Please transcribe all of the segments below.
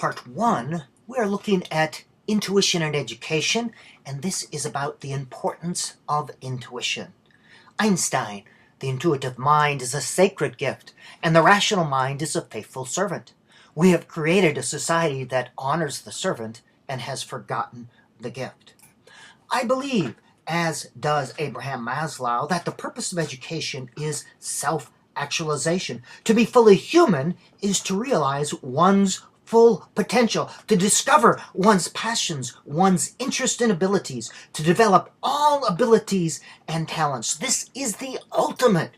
Part 1, we are looking at intuition and education, and this is about the importance of intuition. Einstein, the intuitive mind is a sacred gift, and the rational mind is a faithful servant. We have created a society that honors the servant and has forgotten the gift. I believe, as does Abraham Maslow, that the purpose of education is self-actualization. To be fully human is to realize one's full potential, to discover one's passions, one's interest and abilities, to develop all abilities and talents. This is the ultimate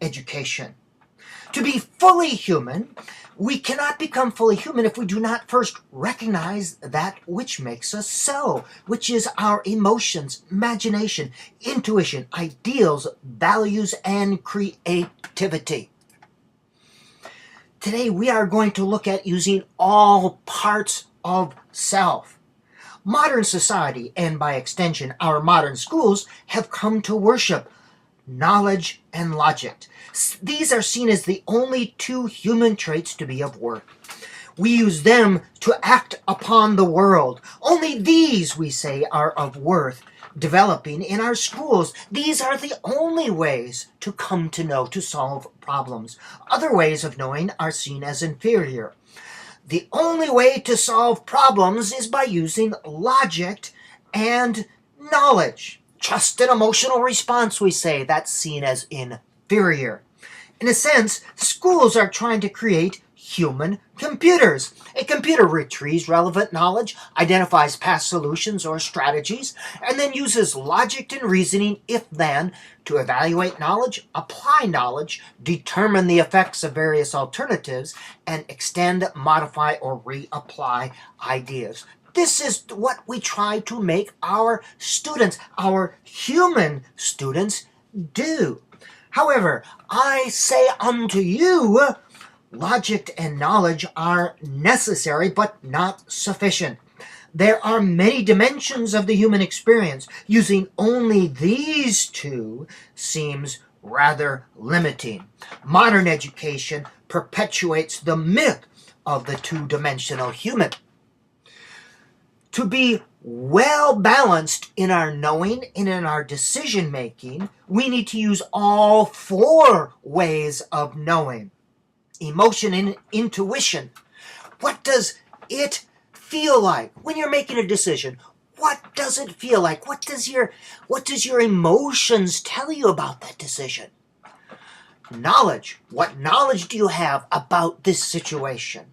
education. To be fully human, we cannot become fully human if we do not first recognize that which makes us so, which is our emotions, imagination, intuition, ideals, values, and creativity. Today we are going to look at using all parts of self. Modern society, and by extension our modern schools, have come to worship knowledge and logic. These are seen as the only two human traits to be of worth. We use them to act upon the world. Only these, we say, are of worth developing in our schools. These are the only ways to come to know, to solve problems. Other ways of knowing are seen as inferior. The only way to solve problems is by using logic and knowledge. Just an emotional response, we say, that's seen as inferior. In a sense, schools are trying to create human computers. A computer retrieves relevant knowledge, identifies past solutions or strategies, and then uses logic and reasoning, if-then, to evaluate knowledge, apply knowledge, determine the effects of various alternatives, and extend, modify, or reapply ideas. This is what we try to make our students, our human students, do. However, I say unto you, logic and knowledge are necessary but not sufficient. There are many dimensions of the human experience. Using only these two seems rather limiting. Modern education perpetuates the myth of the two-dimensional human. To be well balanced in our knowing and in our decision making, we need to use all four ways of knowing. Emotion and intuition. What does it feel like when you're making a decision? What does it feel like? What does your emotions tell you about that decision? Knowledge. What knowledge do you have about this situation?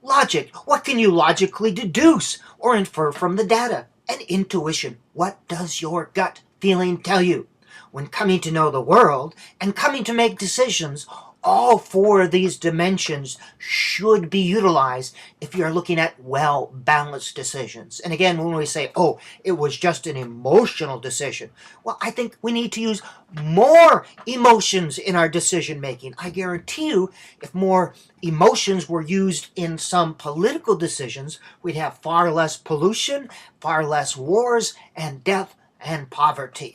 Logic. What can you logically deduce or infer from the data? And intuition. What does your gut feeling tell you? When coming to know the world and coming to make decisions, all four of these dimensions should be utilized if you're looking at well-balanced decisions. And again, when we say, oh, it was just an emotional decision, well, I think we need to use more emotions in our decision-making. I guarantee you, if more emotions were used in some political decisions, we'd have far less pollution, far less wars, and death and poverty.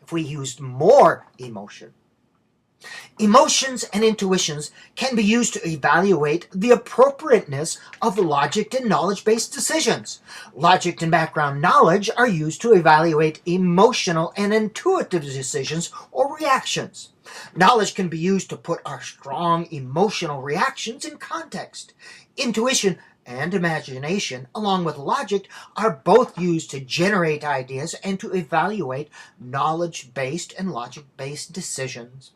If we used more emotion. Emotions and intuitions can be used to evaluate the appropriateness of logic and knowledge-based decisions. Logic and background knowledge are used to evaluate emotional and intuitive decisions or reactions. Knowledge can be used to put our strong emotional reactions in context. Intuition and imagination, along with logic, are both used to generate ideas and to evaluate knowledge-based and logic-based decisions.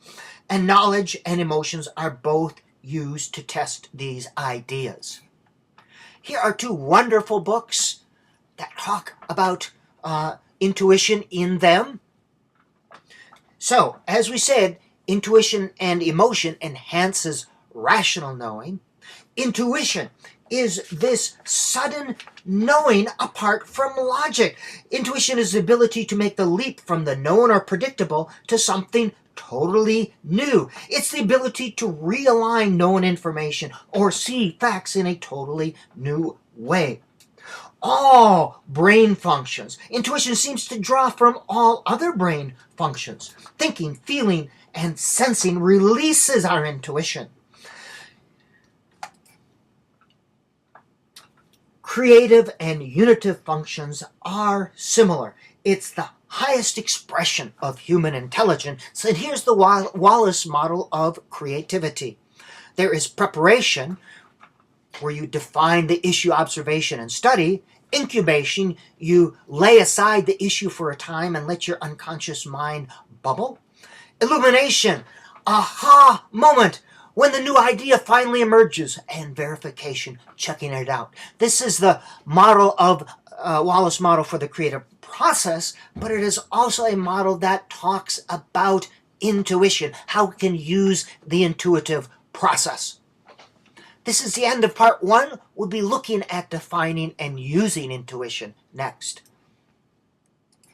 And knowledge and emotions are both used to test these ideas. Here are two wonderful books that talk about intuition in them. So, as we said, intuition and emotion enhances rational knowing. Intuition is this sudden knowing apart from logic. Intuition is the ability to make the leap from the known or predictable to something totally new. It's the ability to realign known information or see facts in a totally new way. All brain functions. Intuition seems to draw from all other brain functions. Thinking, feeling, and sensing releases our intuition. creative and unitive functions are similar. It's the highest expression of human intelligence. So here's the Wallace model of creativity. There is preparation, where you define the issue, observation, and study. Incubation, you lay aside the issue for a time and let your unconscious mind bubble. Illumination, aha moment, when the new idea finally emerges. And verification, checking it out. This is the model of Wallace model for the creative process, but it is also a model that talks about intuition, how we can use the intuitive process. This is the end of part 1. We'll be looking at defining and using intuition next.